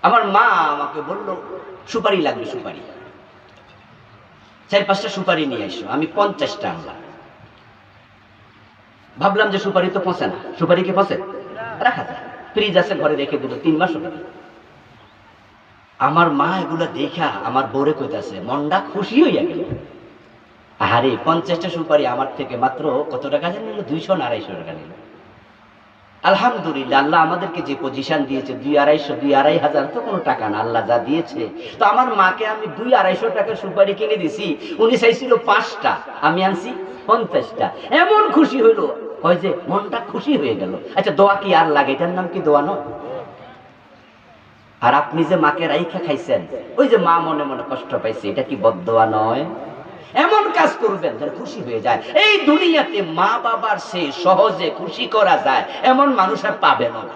আমার মা আমাকে বলল সুপারি লাগবে, সুপারি 4-5টা সুপারি নিয়ে এসো। আমি 50টা আনলাম। ভাবলাম যে সুপারি তো পচে না, সুপারি কি পচে? রাখা যায়, ফ্রিজ আছে ঘরে, রেখে দিল 3 মাস হবে। আমার মা এগুলো দেখা আমার বউরে কইতাছে, মনটা খুশি হইয়া গেল। আরে 50টা সুপারি আমার থেকে মাত্র কত টাকা নিল? 200 না 250 টাকা নিল। আলহামদুলিল্লাহ, আল্লাহ আমাদেরকে যে পজিশন দিয়েছে, 2-250 তো কোনো টাকা না, আল্লাহ যা দিয়েছে। তো আমার মাকে আমি 200-250 টাকার সুপারি কিনে দিছি। উনি চাইছিল 5টা, আমি আনছি 50টা। এমন খুশি হইলো, হয় যে মনটা খুশি হয়ে গেল। আচ্ছা, দোয়া কি আর লাগে? এটার নাম কি দোয়া নয়? আর আপনি যে মাকে রাইখা খাইছেন, ওই যে মা মনে মনে কষ্ট পাইছে, এটা কি বদদোয়া নয়? এমন কাজ করবেন যেন খুশি হয়ে যায়। এই দুনিয়াতে মা বাবার সে সহজে খুশি করা যায় এমন মানুষ আর পাবেন না।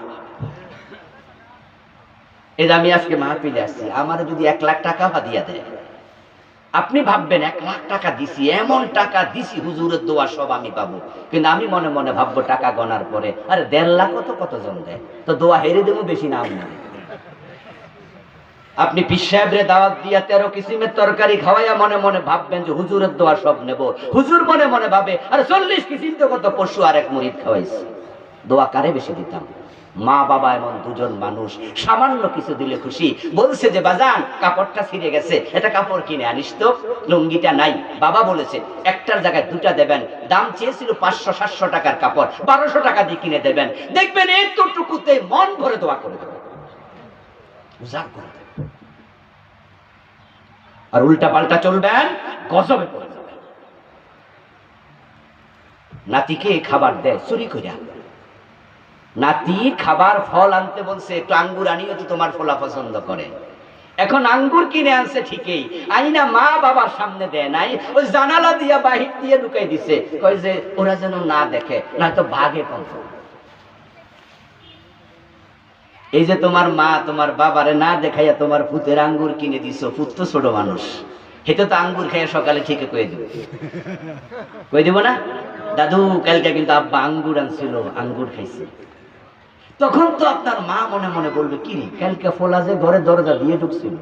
এই যে আমি আজকে মাহফিলে আসছি, আমার যদি 1 লাখ টাকা হাদিয়া দেয়, আপনি ভাববেন 1 লাখ টাকা দিছি, এমন টাকা দিছি, হুজুরের দোয়া সব আমি পাবো। কিন্তু আমি মনে মনে ভাববো টাকা গণার পরে, আরে 1.5 লাখ তো কতজন দেয়, তো দোয়া হেরে দেবো বেশি না আমি। আপনি পীর সাহেবরে দাওয়াত দিয়া 13 কিসিমের তরকারি খাওয়াইয়া মনে মনে ভাববেন যে হুজুরের দোয়া সব নেব। হুজুর মনে মনে ভাবে, আরে 40 কিসিম তো কত পশু আর এক মুরিদ খাওয়াইছে, দোয়া কারে বেশি দিতাম? মা বাবা এমন দুজন মানুষ, সামান্য কিছু দিলে খুশি। বলছে যে বাজান কাপড়টা ছিঁড়ে গেছে, এটা কাপড় কিনে আনিস তো, লুঙ্গিটা নাই। বাবা বলেছে একটার জায়গায় 2টা দেবেন। দাম চেয়েছিল 500-700 টাকার কাপড়, 1200 টাকা দিয়ে কিনে দেবেন। দেখবেন এতটুকুতে মন ভরে দোয়া করে দেবেন, উজাড় করে দেবেন। আর উল্টা পাল্টা চলবেন, গজবে পড়ে যাবেন। নাতিকে খাবার দেয় চুরি কইরা। নাতি খাবার ফল আনতে বলছে, একটু আঙ্গুর আনিও তো, তোমার ফলা পছন্দ করে। এখন আঙ্গুর কিনে আনছে ঠিকই, আইনা মা বাবার সামনে দেয় নাই, ওই জানালা দিয়া বাহির দিয়ে ঢুকাই দিছে, কই যে ওরা যেন না দেখে, না তো ভাগে কম। এই যে তোমার মা তোমার বাবারে না দেখাইয়া তোমার পুতের আঙ্গুর কিনে দিছো, পুত তো ছোট মানুষ, হেতে তো আঙ্গুর খাইয়া সকালে ঠিকই কয়ে দিব, কয়ে দিব না, দাদু কালকে কিন্তু আব্বা আঙ্গুর আনছিল, আঙ্গুর খাইছে। তখন তো আপনার মা মনে মনে বলবে, কি রে কালকে ফোলা যে ঘরে দরজা দিয়ে ঢুকছিল,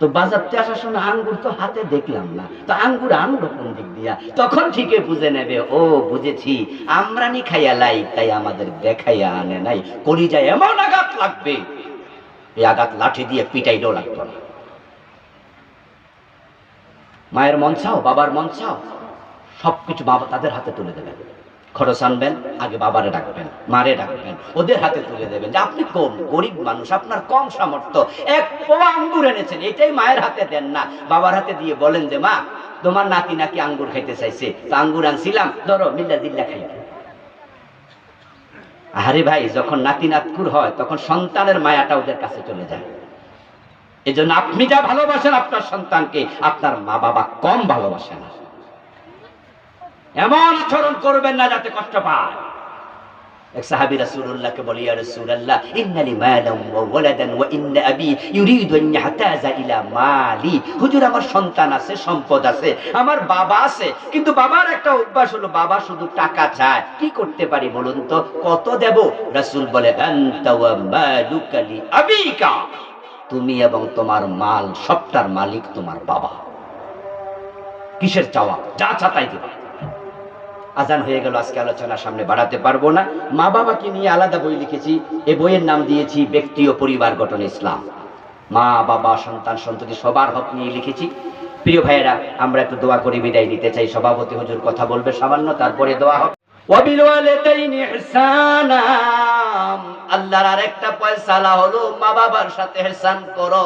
তো বাজারতে আসার সময় আঙ্গুর তো হাতে দেখলাম না, তো আঙ্গুর আনলো কোন দিক দিয়া? তখন ঠিকই বুঝে নেবে, ও বুঝেছি, আমরানি খাইয়া লাই, তাই আমাদের দেখাইয়া আনে নাই। কলিজায় এমন আঘাত লাগবে, এই আঘাত লাঠি দিয়ে পিটাইলেও লাগতো না। মায়ের মন চাও, বাবার মন চাও, সবকিছু বাবা তাদের হাতে তুলে দেবেন। খরচ আনবেন, আগে বাবারে ডাকবেন, মারে ডাকবেন, ওদের হাতে তুলে দেবেন যে আপনি কোন গরিব মানুষ, আপনার কম সামর্থ্য, 1 পোয়া আঙ্গুর এনেছেন, এটাই মায়ের হাতে দেন না, বাবার হাতে দিয়ে বলেন যে মা তোমার নাতি নাকি আঙ্গুর খাইতে চাইছে, তো আঙ্গুর আনছিলাম, ধরো মিল্লা জিল্লা খাই। আরে ভাই, যখন নাতি নাতকুর হয় তখন সন্তানের মায়াটা ওদের কাছে চলে যায়। এই জন্য আপনি যা ভালোবাসেন আপনার সন্তানকে, আপনার মা বাবা কম ভালোবাসে না। এমন আচরণ করবেন না যাতে কষ্ট পায়। এক সাহাবী রাসূলুল্লাহকে বলে, ইয়া রাসূলুল্লাহ ইন্নালি মালান ওয়া ওয়ালাদান ওয়া ইন্না আবি ইউরিদু আন ইয়াহতাজা ইলা মালি। হুজুর আমার সন্তান আছে, সম্পদ আছে, আমার বাবা আছে, কিন্তু বাবার একটা অভ্যাস হলো বাবা শুধু টাকা চায়, কি করতে পারি বলুন তো, কত দেব? রাসূল বলে, আনতা ওয়া মালুকা লি আবিকা, তুমি এবং তোমার মাল সবটার মালিক তোমার বাবা। কিসের চাওয়া? যা চাতাই দিবা। আজান হয়ে গেল, আজকে আলোচনা সামনে বাড়াতে পারবো না। মা বাবাকে নিয়ে আলাদা বই লিখেছি, এই বইয়ের নাম দিয়েছি ব্যক্তি ও পরিবার গঠন ইসলাম। মা বাবা সন্তান সন্ততি সবার হক নিয়ে লিখেছি। প্রিয় ভাইয়েরা, আমরা একটু দোয়া করে বিদায় নিতে চাই। সভাপতি হুজুর কথা বলবে সামান্য, তারপরে দোয়া হবে। ওয়াবিল ওয়ালিদাইনি ইহসানা, আল্লাহর আরেকটা ফয়সালা হলো মা বাবার সাথে ইহসান করো।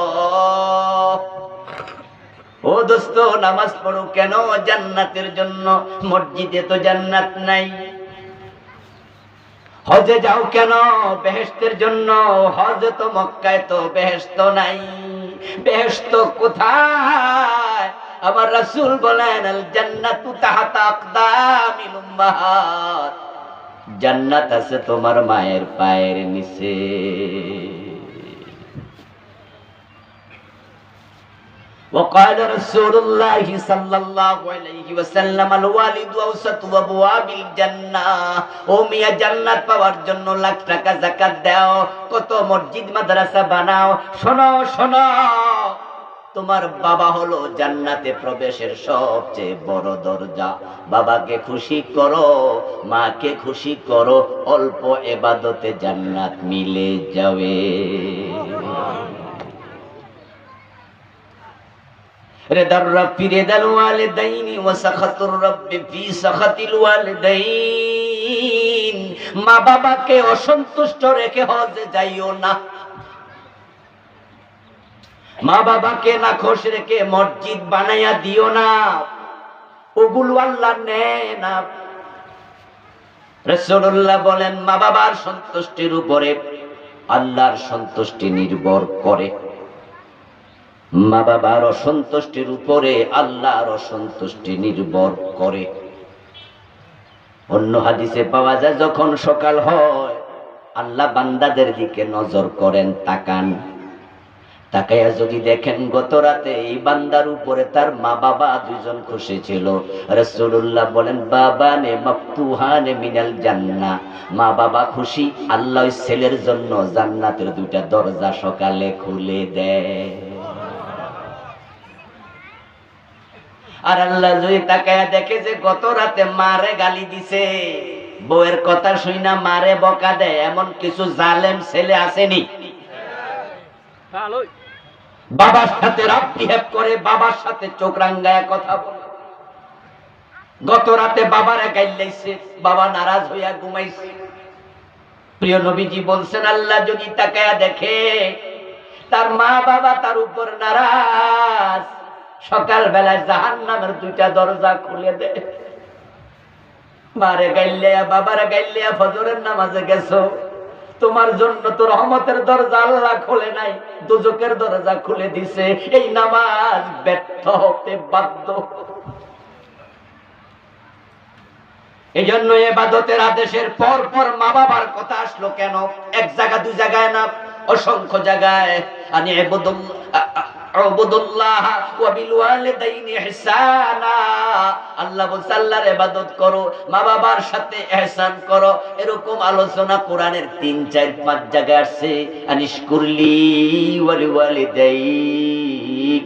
ও দোস্ত, নামাজ পড়ো কেন? জান্নাতের জন্য। মসজিদে তো জান্নাত নাই। হজে যাও কেন? বেহেশতের জন্য। হজ তো মক্কায়, তো বেহেশত নাই। বেহেশত কোথায়? আমার রাসূল বলেন, আল জান্নাতু তাহতা আকদামিল উম্মাহাত, জান্নাত আছে তোমার মায়ের পায়ের নিচে। وقال رسول الله صلى الله عليه وسلم الوالد اوسط ابواب الجنه ও মিয়া জান্নাত পাওয়ার জন্য লাখ টাকা যাকাত দাও, কত মসজিদ মাদ্রাসা বানাও, শোনো শোনো, তোমার বাবা হলো জান্নাতে প্রবেশের সবচেয়ে বড় দরজা। বাবাকে খুশি করো, মাকে খুশি করো, অল্প ইবাদতে জান্নাত মিলে যাবে। রিদার রাব্বি রিদাল ওয়ালিদাইনি ওয়া সাখাতুর রাব্বি ফি সাখাতিল ওয়ালিদাইন। মা বাবাকে অসন্তুষ্ট রেখে হজে যাইও না, মা বাবাকে নাখোশ রেখে মসজিদ বানাইয়া দিও না, ওগুলো আল্লাহ নেয় না। রাসূলুল্লাহ বলেন মা বাবার সন্তুষ্টির উপরে আল্লাহর সন্তুষ্টি নির্ভর করে, মা বাবার অসন্তুষ্টির উপরে আল্লাহর অসন্তুষ্টি নির্ভর করে। অন্য হাদিসে পাওয়া যায় যখন সকাল হয় আল্লাহ বান্দাদের দিকে নজর করেন, তাকান, তাকাইয়া যদি দেখেন গত রাতে এই বান্দার উপরে তার মা বাবা দুইজন খুশি ছিল, রাসূলুল্লাহ বলেন বাবানে মাফতুহানে মিনাল জান্নাহ, মা বাবা খুশি, আল্লাহ ওই ছেলের জন্য জান্নাতের দুইটা দরজা সকালে খুলে দেয়। আর আল্লাহ যদি তাকায়া দেখে যে গত রাতে মারে গালি দিছে, বউয়ের কথা শুইনা মারে বকা দেয়, এমন কিছু জালেম ছেলে আসেনি? বাবার সাথে রাত বিহেভ করে, বাবার সাথে চোখ রাঙ্গায়া কথা বলে, গত রাতে বাবারে গাইলাইছে, বাবা নারাজ হইয়া ঘুমাইছে। প্রিয় নবীজি বলছেন আল্লাহ যদি তাকায়া দেখে তার মা বাবা তার উপর নারাজ, সকাল বেলায় জাহান্নামের দুইটা দরজা খুলে দেয়। মারে গাইলিয়া বাবারে গাইলিয়া ফজরের নামাজে গেছো, তোমার জন্য তো রহমতের দরজা আল্লাহ খুলে নাই, দোজখের দরজা খুলে দিছে, এই নামাজ ব্যর্থ হতে বাধ্য। এই জন্য ইবাদতের আদেশের পর পর মা বাবার কথা আসলো কেন? এক জায়গা দুই জায়গায় না, অসংখ্য জায়গায়। আনি আল্লাহ বলছে আল্লাহর ইবাদত করো, মা বাবার সাথে ইহসান করো, এরকম আলোচনা কোরআনের 3, 4, 5 জায়গায় আসছে। আনিশকুরলি ওয়ালি ওয়ালিদাইক,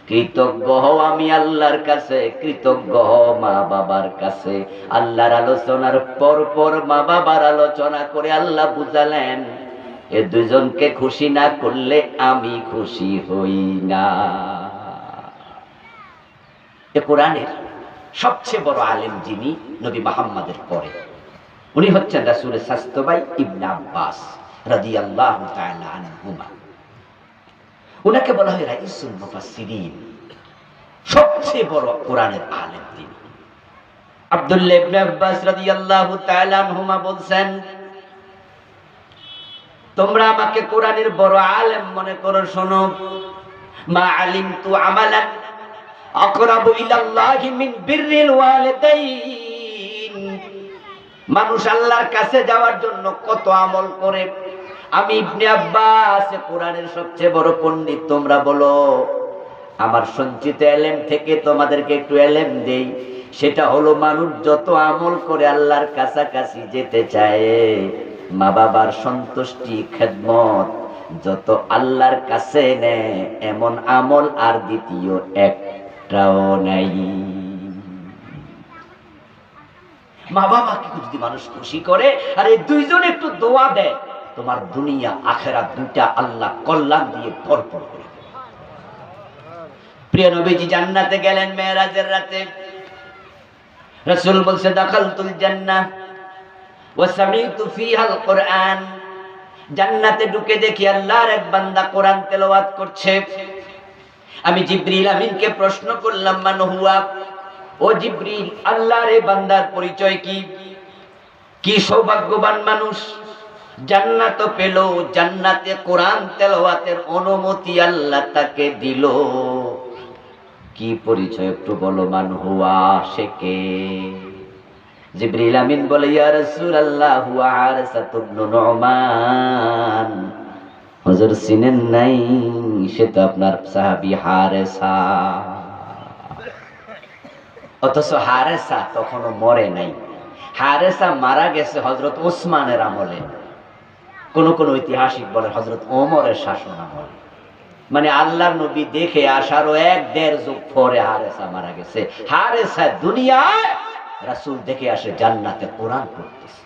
কৃতজ্ঞ হও আমি আল্লাহর কাছে, কৃতজ্ঞ হও মা বাবার কাছে। আল্লাহর আলোচনার পর পর মা বাবার আলোচনা করে আল্লাহ বুঝালেন এ দুইজনকে খুশি না করলে আমি খুশি হই না। এ কোরআনের সবচেয়ে বড় আলেম যিনি নবী মুহাম্মদের পরে, উনি হচ্ছেন রাসূলের চাচাতো ভাই ইবনে আব্বাস রাদিয়াল্লাহু তাআলা আনহুমা। উনাকে বলা হয় রাইসুল মুফাসসিরিন, সবচেয়ে বড় কোরআনের আলেম তিনি। আব্দুল্লাহ ইবনে আব্বাস রাদিয়াল্লাহু তাআলা আনহুমা বলছেন তোমরা আমাকে কোরআনের বড় আলেম মনে করো, শোনো, মা আলিমতু আমালান আকরাবু ইলাল্লাহি মিন বিররিল ওয়ালিদাইন। মানুষ আল্লাহর কাছে যাওয়ার জন্য কত আমল করে, আমি ইবনে আব্বাস কোরআনের সবচেয়ে বড় পণ্ডিত, তোমরা বলো। আমার সঞ্চিত ইলম থেকে তোমাদেরকে একটু ইলম দেই, সেটা হলো মানুষ যত আমল করে আল্লাহর কাছাকাছি যেতে চায়, মা বাবার সন্তুষ্টি খেদমত যত আল্লাহর কাছে নেয়, এমন আমল আর দ্বিতীয় একটাও নাই। মা বাবাকে যদি মানুষ খুশি করে আর এই দুইজন একটু দোয়া দেয়, তোমার দুনিয়া আখিরাত দুইটা আল্লাহ কল্যাণ দিয়ে ভরপুর করে দেবে। প্রিয় নবীজি জান্নাতে গেলেন মেরাজের রাতে। রাসূল বলছে দাখালতুল জান্নাহ ওয়া সামি'তু ফিহাল কুরআন। জান্নাতে ঢুকে দেখি আল্লাহর এক বান্দা কোরআন তেলাওয়াত করছে। আমি জিবরিল আমিনকে প্রশ্ন করলাম মান হুয়া, ও জিবরিল আল্লাহর এই বান্দার পরিচয় কি? কি সৌভাগ্যবান মানুষ, জান্নাত পেল, জান্নাতে কোরআন তেলাওয়াতের অনুমতি আল্লাহ তাকে দিল। কি পরিচয় একটু বলো, মান হুয়া, সে কে? জিবরিল আমিন বলে ইয়া রাসূলুল্লাহ হুয়া হারিসা ইবনে নুমান। হুজুর চিনেন নাই? সে তো আপনার সাহাবী হারেসা। অথচ হারেসা তখনও মরে নাই। হারেসা মারা গেছে হযরত ওসমানের আমলে, কোন কোন ঐতিহাসিক বলে হযরত ওমরের শাসন আমলে। মানে আল্লাহর নবী দেখে আসারও 1-1.5 যুগ পরে হারেসা মারা গেছে। হারেসা দুনিয়ায়, রাসূল দেখে আসে জান্নাতে কোরআন পড়তেছে।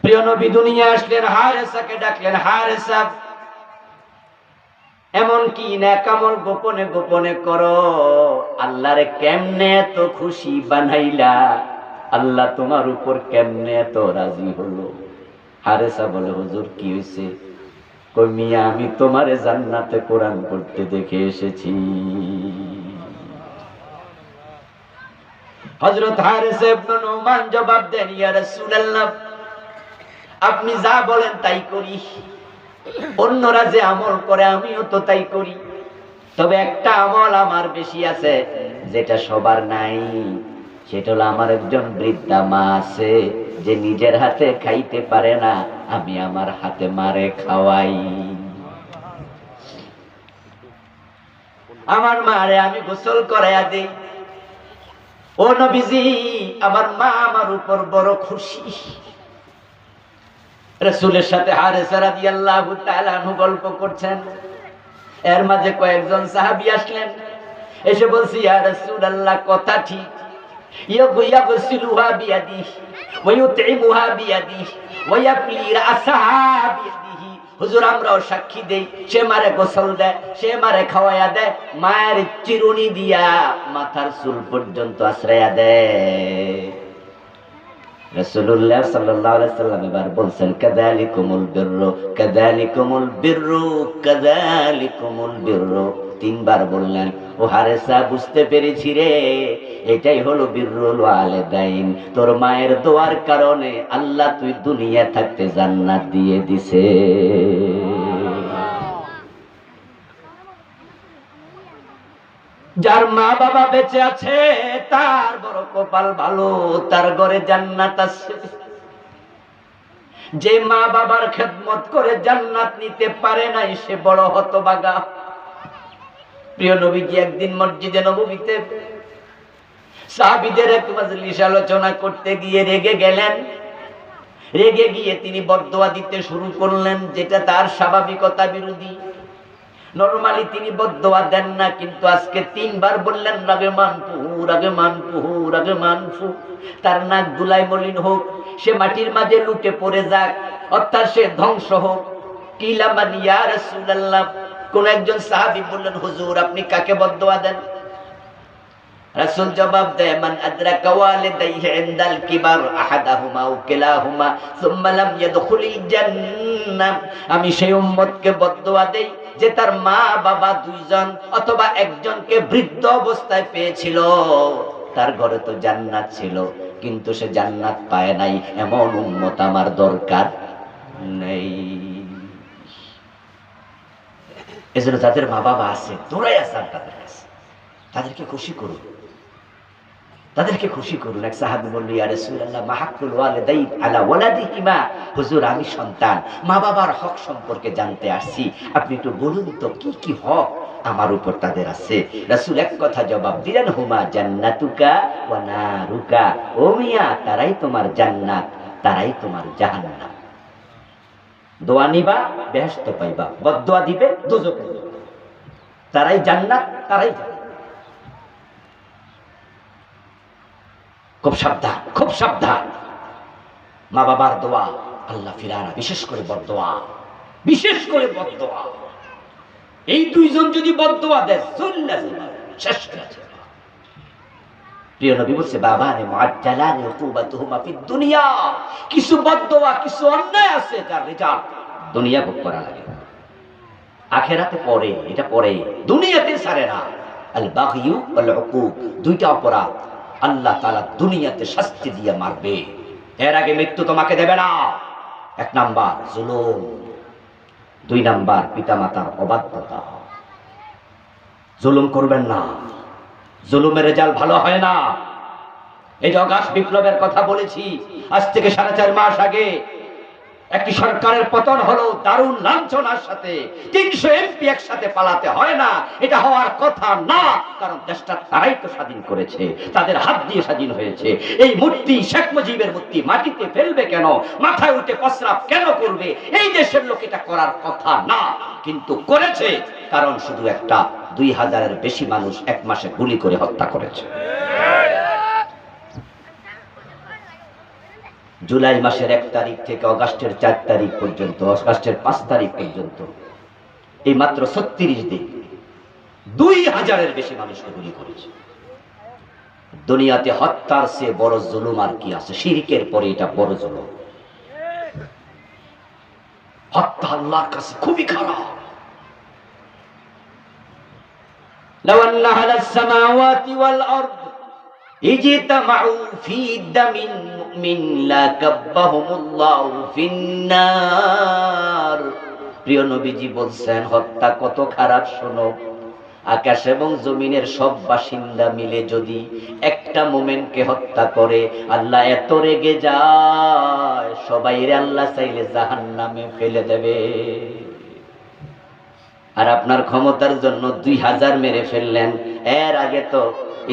প্রিয় নবী দুনিয়া আসলেন, হারেসাকে ডাকলেন, হারেসা এমন কি নেকামল গোপনে গোপনে করো, আল্লাহরে কেমনে এত খুশি বানাইলা, আল্লাহ তোমার উপর কেমনে এত রাজি হলো? হারেসা বলে, হুজুর কি হয়েছে? কই মিয়া, আমি তোমারে জান্নাতে কোরআন পড়তে দেখে এসেছি। হযরত হারেসা ইবনে নুমান জবাব দেন, ইয়া রাসূলুল্লাহ, আপনি যা বলেন তাই করি। অন্যরা যে আমল করে আমিও তো তাই করি, তবে একটা আমল আমার বেশি আছে যেটা সবার নাই। সেটা হলো, আমার একজন বৃদ্ধা মা আছে যে নিজের হাতে খাইতে পারে না, আমি আমার হাতে মারে খাওয়াই। আমার মারে আমি গোসল করাইয়া দেই। ও নবীজি, আমার মা আমার উপর বড় খুশি। রাসূলের সাথে হারেসা রাদিয়াল্লাহু তাআলা আনহু গল্প করছেন। এর মাঝে কয়েকজন সাহাবী আসলেন, এসে বলছি, ইয়া রাসূলুল্লাহ, কথা ঠিক, ইয়াগসিলুহা বিয়াদিহি ওয়া ইউতঈমুহা বিয়াদিহি ওয়া ইয়াফলি রাসাহা বিয়াদিহি। হুজুর, আমরাও সাক্ষী দেই, সে মারে গোসল দেয়, সে মারে খাওয়ায়া দেয়, মায়ের চিরুনি দিয়া মাথার চুল পর্যন্ত আশ্রয়া দেয়। রাসূলুল্লাহ সাল্লাল্লাহু আলাইহি সাল্লাম এবার বলছেন, কাযালিকুমুল বিররু কাযালিকুমুল বিররু কাযালিকুমুল বিররু। 3 বার বললেন। ও হারেসা, বুঝতে পেরেছি রে, এটাই হলো বিররুল ওয়ালিদাইন। তোর মায়ের দোয়ার কারণে আল্লাহ তুই দুনিয়া থাকতে জান্নাত দিয়ে দিছে। যার মা বাবা বেঁচে আছে তার বড় কপাল ভালো, তার ঘরে জান্নাত আছে। যে মা বাবার খেদমত করে জান্নাত নিতে পারে নাই, সে বড় হতভাগা। প্রিয় নবীজি একদিন মসজিদে নববীতে সাহাবীদের এক মাজলিস আলোচনা করতে গিয়ে রেগে গেলেন। রেগে গিয়ে তিনি বদদোয়া দিতে শুরু করলেন, যেটা তার স্বাভাবিকতা বিরোধী। নরমালি তিনি বদদোয়া দেন না, কিন্তু আজকে 3 বার বললেন, রাগে মানফু রাগে মানফু রাগে মানফু। তার নাক দুলাই মলিন হোক, সে মাটির মাঝে লুটে পড়ে যাক, অর্থাৎ সে ধ্বংস হোক। কিলা মান ইয়া রাসূলুল্লাহ, কোন একজন সাহাবী বললেন, হুজুর আপনি কাকে বদদোয়া দেন? রাসূল জবাব দেয়, মান আদরাকা ওয়ালিদাইহি ইনদাল কিবার আহাদাহুমা আও কিলাহুমা সুম্মা লাম ইয়াদখুলিল জান্নাহ। আমি সেই উম্মতকে বদদোয়া দেই যে তার মা বাবা 2 জন অথবা একজনকে বৃদ্ধ অবস্থায় পেয়েছিল। তার ঘরে তো জান্নাত ছিল, কিন্তু সে জান্নাত পায় নাই। এমন উম্মত আমার দরকার নেই। এজন্য যাদের মা বাবা আছে, দৌড়াই আসান তাদের কাছে, তাদেরকে খুশি করুন, তাদেরকে খুশি করুন। এক সাহাবী বলল, ইয়া রাসূলুল্লাহ, মা হাক্কুল ওয়ালিদাইন আলা ওয়ালাদিহিমা। হুজুর, আমি সন্তান, মা বাবার হক সম্পর্কে জানতে আসছি, আপনি একটু বলুন তো কি কি হক আমার উপর তাদের আছে। রাসূল এক কথা জবাব দিলেন, হুমা জান্নাতুকা ওয়া নারুকা। ও মিয়া, তারাই তোমার জান্নাত, তারাই তোমার জাহান্নাম। দোয়া নিবা, বেহেশত পাইবা, বদদোয়া দিবে, দোজখে যাবে। তারাই জান্নাত, তারাই জাহান্নাম। খুব সাবধান, খুব সাবধান। মা বাবার দোয়া আল্লাহ ফিরানা, বিশেষ করে বদদোয়া, বিশেষ করে বদদোয়া। এই 2 জন যদি বদদোয়া দেয়, শেষ হয়ে যাবে। প্রিয় নবী বলছে, বাবারে মুআজ্জালানি উকুবাতুহুমা ফিদ দুনিয়া। কিছু বদদোয়া, কিছু অন্যায় আছে যার রেজাল্ট দুনিয়া ভোগ করা লাগে, আখিরাতে পড়ে। এটা পড়ে, দুনিয়াতে ছাড়ে না। আল বাগয়ু ওয়াল উকুক, 2টা অপরাধ আল্লাহ তাআলা দুনিয়াতে শাস্তি দিয়ে মারবে, এর আগে মৃত্যু তোমাকে দেবে না। 1 নাম্বার জুলুম, 2 নাম্বার পিতামাতার অবাধ্যতা। জুলুম করবেন না, জুলুমের রেজাল্ট ভালো হয় না। এই যে অগাস্ট বিপ্লবের কথা বলেছি, আজ থেকে 4.5 মাস আগে একটি সরকারের পতন হলো দারুণ লাঞ্ছনার সাথে। 300 এমপি একসাথে পালাতে হয় না, এটা হওয়ার কথা না। কারণ দেশটা তারাই তো স্বাধীন করেছে, তাদের হাত দিয়ে স্বাধীন হয়েছে। এই মূর্তি, শেখ মুজিবের মূর্তি মাটিতে ফেলবে কেন, মাথায় উঠে প্রস্রাব কেন করবে? এই দেশের লোক এটা করার কথা না, কিন্তু করেছে। কারণ শুধু একটা 2000-এর বেশি মানুষ এক মাসে গুলি করে হত্যা করেছে। জুলাই মাসের 1 তারিখ থেকে অগাস্টের 4 তারিখ পর্যন্ত, অগাস্টের 5 তারিখ পর্যন্ত, এই মাত্র 36 দিন 2000-এর বেশি মানুষকে গুলি করেছে। দুনিয়াতে হত্যার চেয়ে বড় জুলুম আর কি আছে? শিরকের পরে এটা বড় জুলুম। হত্যা আল্লাহর কাছে খুবই খারাপ। লাউ আন্না আলাস সামাওয়াতি ওয়াল আরদ ইজতামাউ ফি দামিন মুমিন লাকাব্বাহুমুল্লাহু ফিন্নার। প্রিয় নবীজি বলছেন, হত্যা কত খারাপ শোনো। আকাশ এবং জমিনের সব বাসিন্দা মিলে যদি একটা মোমেনকে হত্যা করে, আল্লাহ এত রেগে যায়, সবাইরে আল্লাহ চাইলে জাহান্নামে ফেলে দেবে। আর আপনার ক্ষমতার জন্য 2000 মেরে ফেললেন। এর আগে তো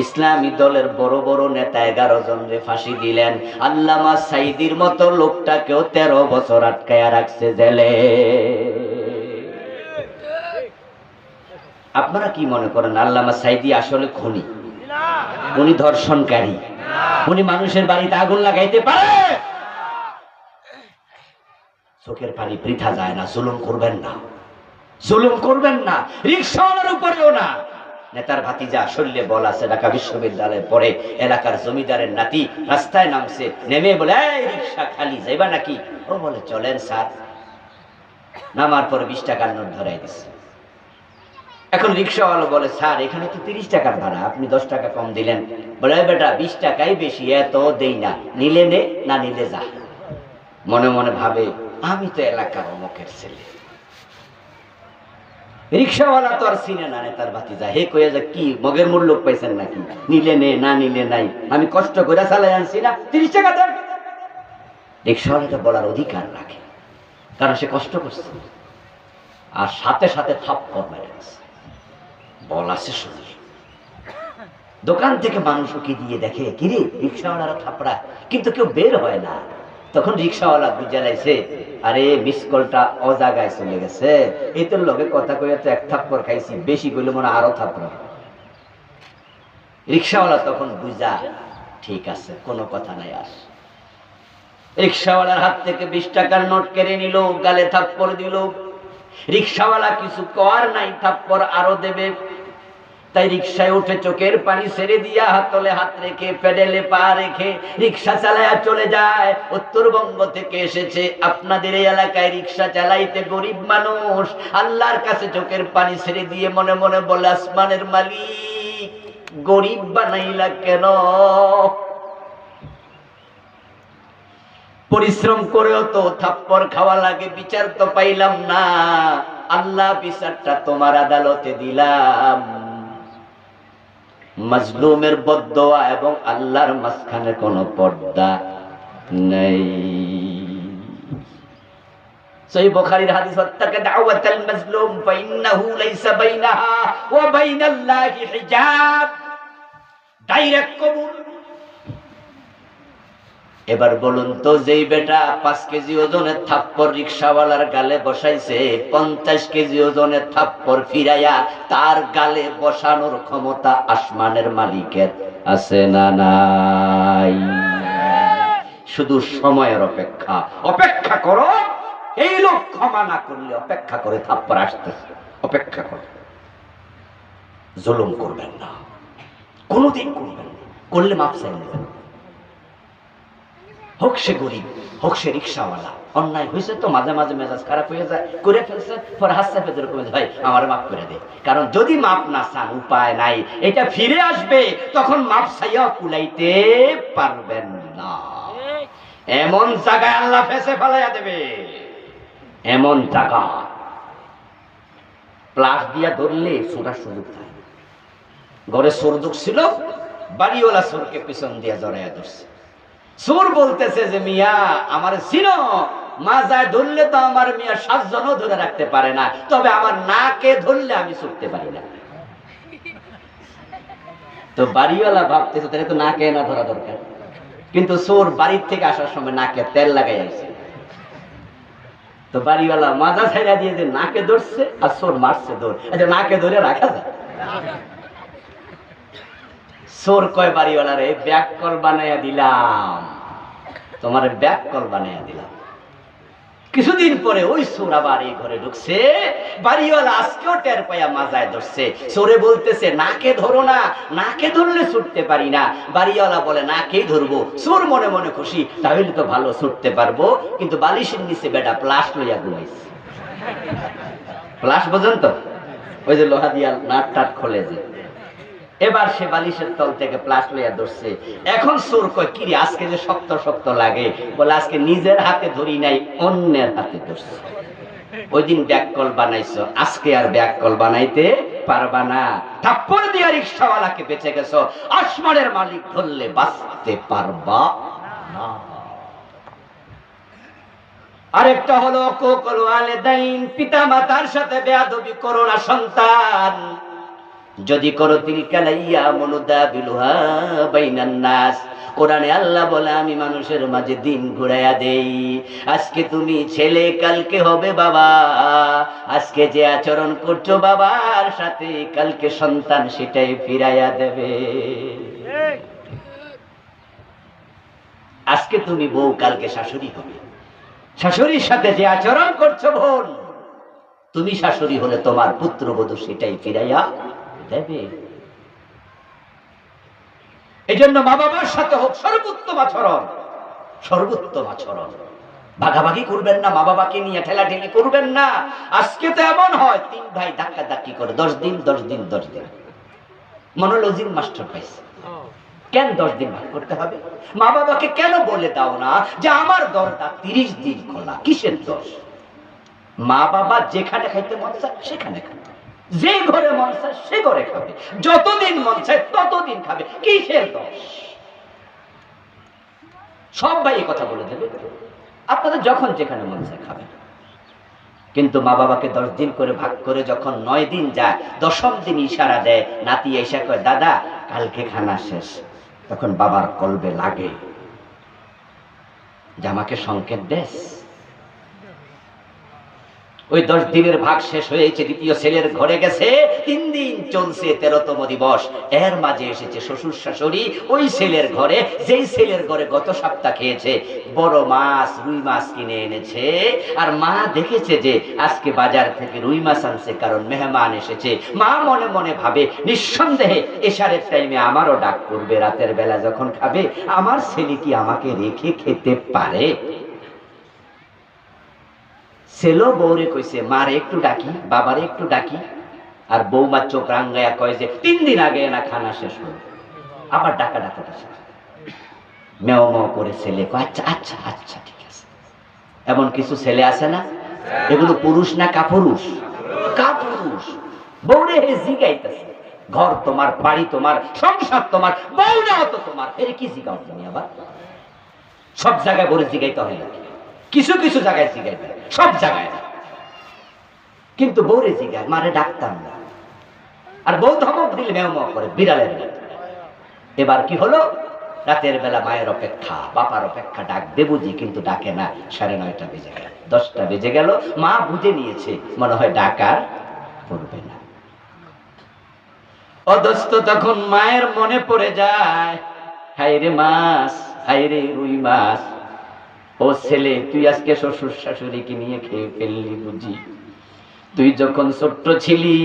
ইসলামী দলের বড় বড় নেতা 11 জনরে ফাঁসি দিলেন। আল্লামা সাইদির মতো লোকটাকেও 13 বছর আটকায়া রাখছে জেলে। আপনারা কি মনে করেন আল্লামা সাইদি আসলে খুনি? উনি ধর্ষণকারী? উনি মানুষের বাড়িতে আগুন লাগাইতে পারে? চোখের পানি বৃথা যায় না। জুলুম করবেন না, জুলুম করবেন না, রিকশাওয়ালার উপরেও না। নেতার ভাতিজা শরীরে বল আছে, ঢাকা বিশ্ববিদ্যালয়ে পড়ে, এলাকার জমিদারের নাতি রাস্তায় নামছে, নেমে বলে, এই রিকশা খালি, যাইবা নাকি? ও বলে, চলেন স্যার। নামার পর 20 টাকার নোট ধরাই দিচ্ছে। এখন রিকশাওয়ালা বলে, স্যার এখানে তো 30 টাকার ভাড়া, আপনি 10 টাকা কম দিলেন। বলে, বেটা 20 টাকাই বেশি, এত দেই না, নিলে নে, না নিলে যা। মনে মনে ভাবে, আমি তো এলাকার অমুকের ছেলে। রিকশাওয়ালা তো আর চিনে না নেতার ভাতিজা। হে কয়ে যে, কি মগের মূল্য পাইছেন নাকি? নিলে নে, না নিলে নাই, আমি কষ্ট করে চালাই আনছি না, 30 টাকা দেন। রিকশাওয়ালাটা বলার অধিকার রাখে, কারণ সে কষ্ট করছে। আর সাথে সাথে থাপ্পড় মেরে গেছে, বল আছে শুনি। দোকান থেকে মানুষ ওকে দিয়ে দেখে, কিরে রিকশাওয়ালারা থাপড়া, কিন্তু কেউ বের হয় না। তখন রিকশাওয়ালা বুঝে লাইছে, আরে মিস কলটা অজাগায় চলে গেছে, এই তোর লগে কথা কইয়া তো 1 থাপ্পড় খাইছি, বেশি কইলে মনে আরো থাপ্পড়। রিকশাওয়ালা তখন বুঝা, ঠিক আছে কোনো কথা নাই। আস রিকশাওয়ালার হাত থেকে 20 টাকার নোট কেড়ে নিল, গালে থাপ্পড় দিল। রিকশাওয়ালা কিছু কর নাই, থাপ্পড় আরো দেবে। তাই রিকশায় উঠে চোখের পানি ছেড়ে দিয়া হাতলে হাত রেখে, পেডেলে পা রেখে রিকশা চালায়া চলে যায়। উত্তরবঙ্গ থেকে এসেছে, আপনাদের এই এলাকায় রিকশা চালাইতে গরিব মানুষ। আল্লাহর কাছে চোখের পানি ছেড়ে দিয়ে মনে মনে বলে, আসমানের মালিক গরিব বানাইলা কেন? পরিশ্রম করেও তো থাপ্পড় খাওয়া লাগে, বিচার তো পাইলাম না। আল্লাহ বিচারটা তোমার আদালতে দিলাম। মাজলুমের বদদোয়া এবং আল্লাহর মাঝখানে কোনো পর্দা নেই। সহিহ বুখারীর হাদিস, ওয়াত্তাকা দাওয়াতাল মাজলুম ফাইন্নাহু লাইসা বাইনাহা ওয়া বাইনাল্লাহি হিজাব। ডাইরেক্ট কবুল। এবার বলুন তো, যেই বেটা 5 কেজি ওজনের থাপ্পড় রিকশাওয়ালার গালে বসাইছে, 50 কেজি ওজনের থাপ্পড় ফিরাইয়া তার গালে বসানোর ক্ষমতা আসমানের মালিকের আছে না নাই? শুধু সময়ের অপেক্ষা। অপেক্ষা করো, এই লোক ক্ষমা না করলে অপেক্ষা করে থাপ্পড় আসতেছে, অপেক্ষা করো। জুলুম করবেন না, কোনোদিন করবেন না, করলে মাপ চাই নেবেন। হোক সে গরিব, হোক সে রিকশাওয়ালা, অন্যায় হয়েছে তো মাঝে মাঝে মেজাজ খারাপ হয়ে যায়, করে ফেলছে, পরে হাসতে ফেলতে ভাই আমার মাফ করে দে। কারণ যদি মাপ না চান, উপায় নাই, এটা ফিরে আসবে, তখন মাপ চাইয়া কুলাইতে পারবেন না। এমন জায়গায় আল্লাহ ফেসে ফেলাইয়া দেবে, এমন জায়গা প্লাস দিয়া ধরলে ছোটার সুযোগ থাকে। ঘরে চোর ঢুকছিল, বাড়িওয়ালা চোরকে পিছন দিয়া জড়াইয়া ধরছে। চোর বলতেছে যে, মিয়া আমার চিনো? মাজায় ধরলে তো আমার মিয়া 7 জনও ধরে রাখতে পারে না, তবে আমার নাকে ধরলে আমি ছুটতে পারি না। তো বাড়িওয়ালা ভাবতেছে তাহলে তো নাকে না ধরা দরকার, কিন্তু চোর বাড়ির থেকে আসার সময় নাকে তেল লাগাই আসছে। তো বাড়িওয়ালা মাজা ছাইড়া দিয়ে যে নাকে ধরছে আর চোর মারছে দৌড়, আচ্ছা নাকে ধরে রাখা যায়? চোর কয় বাড়িওয়ালারে ব্যাক কল বানাইয়া দিলাম, তোমার ব্যাক কল বানাইয়া দিলাম। কিছুদিন পরে ওই চোর আবার এই ঘরে ঢুকছে, বাড়িওয়ালা আজকেও টের পাইয়া মাজায় ধরছে। চোরে বলতেছে নাকে ধরো না, নাকে ধরলে ছুটতে পারি না। বাড়িওয়ালা বলে নাকেই ধরবো। চোর মনে মনে খুশি, তাহলে তো ভালো ছুটতে পারবো। কিন্তু বালিশের নিচে বেটা প্লাস লইয়া ঘুমাইছে। প্লাস বোঝেন তো, ওই যে লোহা দিয়া নাট টাট খোলে যে, এবার সে বালিশের তল থেকে প্লাস লইয়া ধরছে। এখন চোর কয় কি রে আজকে যে শক্ত শক্ত লাগে, বলে আজকে নিজের হাতে ধরি নাই, অন্যের হাতে ধরছে। ওই দিন ব্যাককল বানাইছো, আজকে আর ব্যাককল বানাইতে পারবা না। থাপ্পড় দিয়া রিকশাওয়ালাকে বেঁচে গেছো, আসমানের মালিক ধরলে বাঁচতে পারবা না। আরেকটা হলো কোকল ওয়ালিদাইন, পিতা মাতার সাথে বেয়াদবি করো না সন্তান। যদি করো তিলকালাইয়া মনুদা বিলুহা বাইনান নাস, কোরআনে আল্লাহ বলে আমি মানুষের মাঝে দিন ঘুরাইয়া দেই। আজকে তুমি ছেলে, কালকে হবে বাবা। আজকে যে আচরণ করছো বাবার সাথে, কালকে সন্তান সেটাই ফিরাইয়া দেবে। আজকে তুমি বউ, কালকে শাশুড়ি হবে। শাশুড়ির সাথে যে আচরণ করছো বোন, তুমি শাশুড়ি হলে তোমার পুত্রবধূ সেটাই ফিরাইয়া দেবে। এই জন্য মা বাবার সাথে হোক সর্বোত্তম আচরণ, সর্বোত্তম আচরণ। ভাগাভাগি করবেন না, মা বাবাকে নিয়ে ঠেলাঠেলি করবেন না। আজকে তো এমন হয় 3 ভাই ধাক্কা ধাক্কি করে 10 দিন 10 দিন 10 দিন। মনোলজির মাস্টার পাইছে, কেন 10 দিন ভাগ করতে হবে? মা বাবাকে কেন বলে দাও না যে আমার দরজা 30 দিন খোলা? কিসের দোষ? মা বাবা যেখানে খাইতে মন চায় সেখানে খাবে, যে ঘরে মন চায় সে ঘরে খাবে, যতদিন মন চায় ততদিন খাবে, কিসের দোষ? সব ভাই কথা বলে দেবে, আপনাদের যখন যেখানে মন চায় খাবেন। কিন্তু মা বাবাকে 10 দিন করে ভাগ করে যখন 9 দিন যায়, 10ম দিন ইশারা দেয়, নাতি এসে কয় দাদা কালকে খানা শেষ, তখন বাবার কলবে লাগে যে আমাকে সংকেত দেশ। ওই 10 দিনের ভাগ শেষ হয়েছে, দ্বিতীয় ছেলের ঘরে গেছে, 3 দিন চলছে 13তম দিবস। এর মাঝে এসেছে শ্বশুর শাশুড়ি ওই ছেলের ঘরে, যেই ছেলের ঘরে গত সপ্তাহ খেয়েছে। বড় মাছ, রুই মাছ কিনে এনেছে। আর মা দেখেছে যে আজকে বাজার থেকে রুই মাছ আনছে, কারণ মেহমান এসেছে। মা মনে মনে ভাবে নিঃসন্দেহে এশারের টাইমে আমারও ডাক করবে, রাতের বেলা যখন খাবে, আমার ছেলে কি আমাকে রেখে খেতে পারে? ছেলে বউরে কইছে মারে একটু ডাকি, বাবারে একটু ডাকি। আর বৌমা চোখ রাঙ্গাইয়া কয় যে 3 দিন আগে না খানা শেষ হলো, আবার ডাকা ডাকা শেষ। মেও মেও করে ছেলে কয় আচ্ছা আচ্ছা আচ্ছা ঠিক আছে। এমন কিছু ছেলে আছে না, এগুলো পুরুষ না কাপুরুষ? কাপুরুষ। বউরে হে জিগাইতেছে, ঘর তোমার, বাড়ি তোমার, সংসার তোমার, বউরাও তো তোমার, এর কি জিগাও তুমি? আবার সব জায়গায় বলে জিগাইতে হয় না, কিছু কিছু জায়গায় জিগাইতে, সব জায়গায় না। কিন্তু বউরে জিগায়, মারে ডাকতাম না। আর বউ ধমক দিলে মেও মেও করে, বিড়ালের মতো। এবার কি হলো, রাতের বেলা মায়ের অপেক্ষা, বাবার অপেক্ষা, ডাক দেবুজি, কিন্তু ডাকে না। 9:30 বেজে গেল, 10টা বেজে গেল। মা বুঝে নিয়েছে মনে হয় ডাকার পড়বে না। অদস্ত তখন মায়ের মনে পড়ে যায়, হায়রে মাছ, হায়রে রুই মাছ। ও ছেলে, তুই আজকে শ্বশুর শাশুড়িকে নিয়ে খেয়ে ফেললি বুঝি? তুই যখন ছোট্ট ছিলি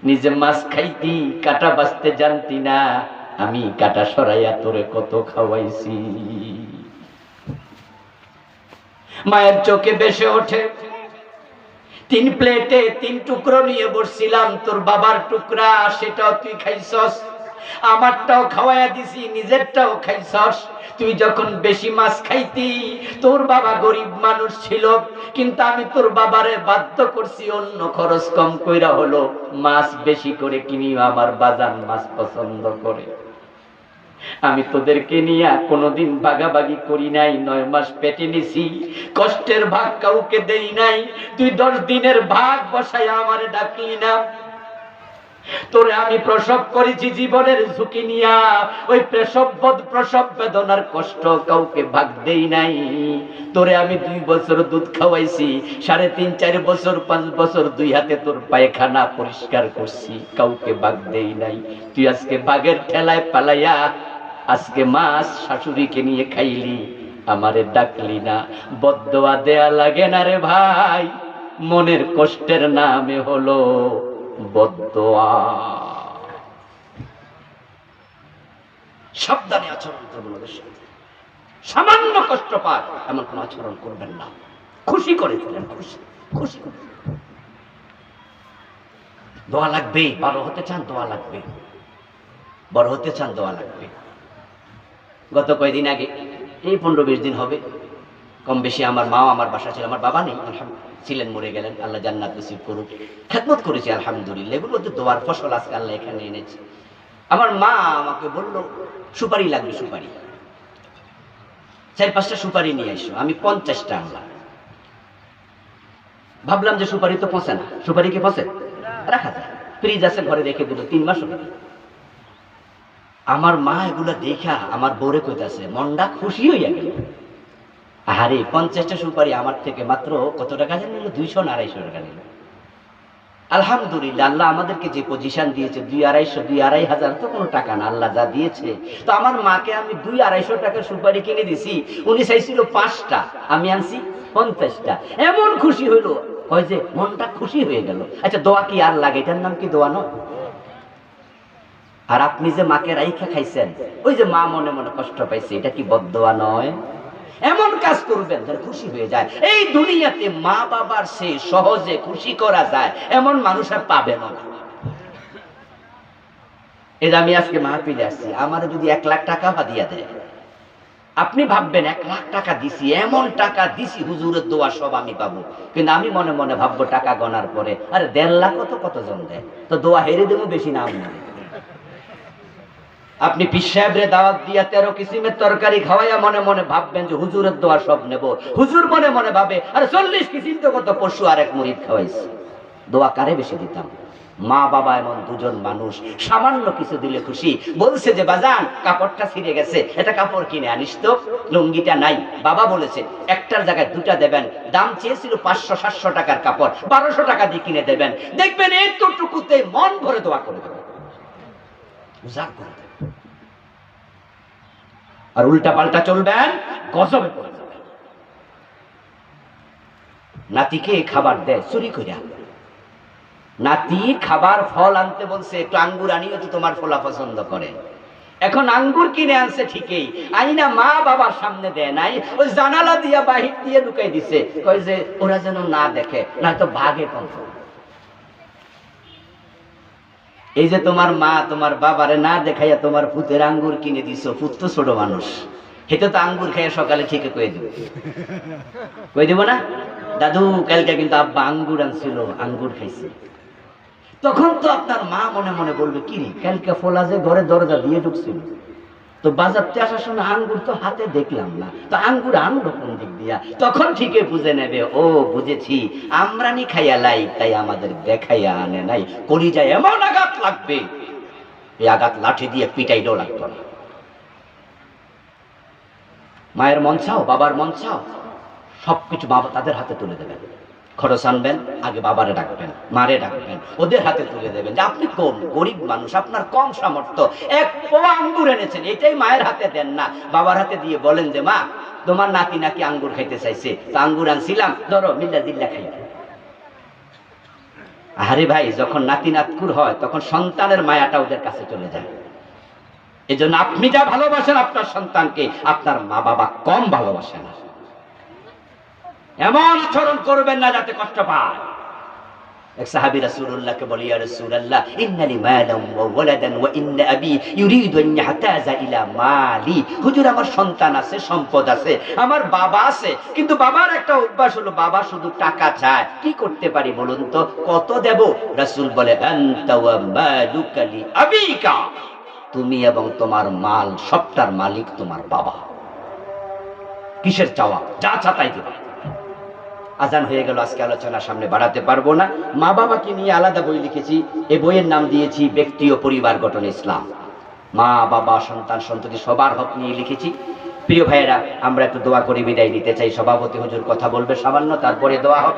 নিজে মাছ খাইতি, কাটা বাছতে জানতি না, আমি কাটা সরাইয়া তোরে কত খাওয়াইছি। মায়ের চোখে ভেসে ওঠে, 3 প্লেটে 3 টুকরো নিয়ে বসছিলাম, তোর বাবার টুকরা সেটাও তুই খাইছস, আমারটাও খাওয়াইয়া দিছি, নিজেরটাও খাইছস। তুই যখন বেশি মাছ খাইতি, তোর বাবা গরিব মানুষ ছিল, কিন্তু আমি তোর বাবারে বাধ্য করছি অন্য খরচ কম কইরা হলো মাছ বেশি করে কিনি, আমার বাজান মাছ পছন্দ করে। আমি তোদেরকে নিয়ে কোনোদিন ভাগাভাগি করি নাই, 9 মাস পেটে নিছি, কষ্টের ভাগ কাউকে দেই নাই। তুই 10 দিনের ভাগ বসাই আমারে ডাকলি না। তোরে আমি প্রসব করেছি জীবনের ঝুঁকি নিয়া, ওই প্রসব বেদনার কষ্ট কাউকে ভাগ দেই নাই। তোরে আমি 2 বছর দুধ খাওয়াইছি, 3.5-4 বছর 5 বছর 2 হাতে তোর পায়খানা পরিষ্কার করছি, কাউকে ভাগ দেই নাই। তুই আজকে ভাগের ঠেলায় পালাইয়া আজকে মাছ শাশুড়িকে নিয়ে খাইলি, আমারে ডাকলি না। বদদোয়া দেয়া লাগে না রে ভাই, মনের কষ্টের নামে হলো বদদোয়া। সাবধানে আচরণ করবেন ওদের সাথে। সামান্য কষ্ট পায় এমন কোন আচরণ করবেন না। খুশি করে দিলেন, খুশি খুশি করে। দোয়া লাগবে। বড় হতে চান দোয়া লাগবে, বড় হতে চান দোয়া লাগবে। গত কয়েকদিন আগে, এই 15-20 দিন হবে কম বেশি, আমার মা আমার বাসা ছিল। আমার বাবা নেই, ছিলেন, মরে গেলেন, আল্লাহ জান্নাত নসিব করুক। খেদমত করেছি আলহামদুলিল্লাহ। এগুলো তো দোয়ার ফসল আজকে আল্লাহ এখানে এনেছে। আমার মা আমাকে বলল সুপারি লাগবে, সুপারি 4-5টা সুপারি নিয়ে এসো। আমি 50টা আনলাম। ভাবলাম যে সুপারি তো পচে না, সুপারি কি পচে? রাখা যায়, ফ্রিজ আছে ঘরে, রেখে দিল 3 মাস হবে। আমার মা এগুলা দেখা আমার বউরে কইতাছে, মনটা খুশি হইয়া গেল। আরে 50টা সুপারি আমার থেকে মাত্র কত টাকা নিল? 200-250 টাকা নিল। আলহামদুলিল্লাহ, আল্লাহ আমাদেরকে যে পজিশন দিয়েছে, 200-250 তো কোনো টাকা না, আল্লাহ যা দিয়েছে। তো আমার মাকে আমি 200-250 টাকার সুপারি কিনে দিছি। উনি চাইছিল 5টা, আমি আনছি 50টা। এমন খুশি হইল, হয় যে মনটা খুশি হয়ে গেল। আচ্ছা, দোয়া কি আর লাগে? এটার নাম কি দোয়া নয়? আর আপনি যে মাকে রাইখা খাইছেন, ওই যে মা মনে মনে কষ্ট পাইছে, এটা কি বদদোয়া নয়? এমন কাজ করবেন যেন খুশি হয়ে যায়। এই দুনিয়াতে মা বাবার সে সহজে খুশি করা যায় এমন মানুষ আর পাবেন না। এই যে আমি আজকে মাহফিলে আসছি, আমার যদি 1 লাখ টাকা হাদিয়া দেয়, আপনি ভাববেন 1 লাখ টাকা দিছি, এমন টাকা দিছি, হুজুরের দোয়া সব আমি পাবো। কিন্তু আমি মনে মনে ভাববো টাকা গনার পরে, আরে 1.5 লাখ তো কতজন দেয়, তো দোয়া হেরে দেবো বেশি না আমি। আপনি পীর সাহেবরে দাওয়াত দিয়া 13 কিসিমের তরকারি খাওয়াইয়া মনে মনে ভাববেন যে হুজুরের দোয়া সব নেব। হুজুর মনে মনে ভাবে, আরে 40 কিসিম তো কত পশু আর এক মুরিদ খাওয়াইছে, দোয়া কারে বেশি দিতাম? মা বাবা এমন দুজন মানুষ, সামান্য কিছু দিলে খুশি। বলছে যে বাজান কাপড়টা ছিঁড়ে গেছে, এটা কাপড় কিনে আনিস তো, লুঙ্গিটা নাই। বাবা বলেছে একটার জায়গায় 2টা দেবেন। দাম চেয়েছিল 500-700 টাকার কাপড়, 1200 টাকা দিয়ে কিনে দেবেন। দেখবেন এতটুকুতে মন ভরে দোয়া করে দেবেন, উজাড় করে দেবেন। আর উল্টা পাল্টা চলবেন, গজবে পড়ে যাবেন। নাতিকে খাবার দেয় চুরি কইরা। নাতি খাবার ফল আনতে বলছে, একটু আঙ্গুর আনিও তো, তোমার ফলা পছন্দ করে। এখন আঙ্গুর কিনে আনছে ঠিকই, আইনা মা বাবার সামনে দেয় নাই, ওই জানালা দিয়া বাহির দিয়ে ঢুকাই দিছে, কই যে ওরা যেন না দেখে, না তো ভাগে কম। এই যে তোমার মা তোমার বাবারে না দেখাইয়া তোমার পুতের আঙ্গুর কিনে দিছো, পুত তো ছোট মানুষ, হেতে তো আঙ্গুর খাইয়া সকালে ঠিকই কয়ে দিব, কই দিব না, দাদু কালকে কিন্তু আব্বা আঙ্গুর আনছিল, আঙ্গুর খাইছে। তখন তো আপনার মা মনে মনে বলবে, কি রে কালকে ফোলা যে ঘরে দরজা দিয়ে ঢুকছিল, তো বাজারতে আসার সময় আঙ্গুর তো হাতে দেখলাম না, তো আঙ্গুর আনলো কোন দিক দিয়া? তখন ঠিকই বুঝে নেবে, ও বুঝেছি, আমরানি খাইয়া লাই, তাই আমাদের দেখাইয়া আনে নাই। কলিজায় এমন আঘাত লাগবে, এই আঘাত লাঠি দিয়ে পিটাইলেও লাগতো না। মায়ের মন চাও, বাবার মন চাও, সবকিছু বাবা তাদের হাতে তুলে দেবেন। খরচ আনবেন, আগে বাবারে ডাকবেন, মারে ডাকবেন, ওদের হাতে তুলে দেবেন যে আপনি কোন গরিব মানুষ, আপনার কম সামর্থ্য, 1 পোয়া আঙ্গুর এনেছেন, এটাই মায়ের হাতে দেন না, বাবার হাতে দিয়ে বলেন যে মা তোমার নাতি নাকি আঙ্গুর খাইতে চাইছে, তো আঙ্গুর আনছিলাম, ধরো মিল্লা জিল্লা খাই। আরে ভাই, যখন নাতি নাতকুর হয় তখন সন্তানের মায়াটা ওদের কাছে চলে যায়। এই জন্য আপনি যা ভালোবাসেন আপনার সন্তানকে, আপনার মা বাবা কম ভালোবাসে না। এমন আচরণ করবেন না যাতে কষ্ট পায়। এক সাহাবী রাসূলুল্লাহকে বলে, ইয়া রাসূলুল্লাহ ইন্নালি মালান ওয়া ওয়ালাদান ওয়া ইন্না আবি ইউরিদু আন ইয়াহতাজা ইলা মালি। হুজুর আমার সন্তান আছে, সম্পদ আছে, আমার বাবা আছে, কিন্তু বাবার একটা অভ্যাস হলো বাবা শুধু টাকা চায়, কি করতে পারি বলুন তো, কত দেব? রাসূল বলে আনতা ওয়া মালুকা লি আবিকা, তুমি এবং তোমার মাল সবটার মালিক তোমার বাবা। কিসের চাওয়া? যা চাতাই দেবা। আজান হয়ে গেল, আজকে আলোচনা সামনে বাড়াতে পারবো না। মা বাবাকে নিয়ে আলাদা বই লিখেছি, এই বইয়ের নাম দিয়েছি ব্যক্তি ও পরিবার গঠন ইসলাম। মা বাবা সন্তান সন্ততি সবার হক নিয়ে লিখেছি। প্রিয় ভাইয়েরা, আমরা একটু দোয়া করে বিদায় নিতে চাই। সভাপতি হুজুর কথা বলবে সামান্য, তারপরে দোয়া হবে।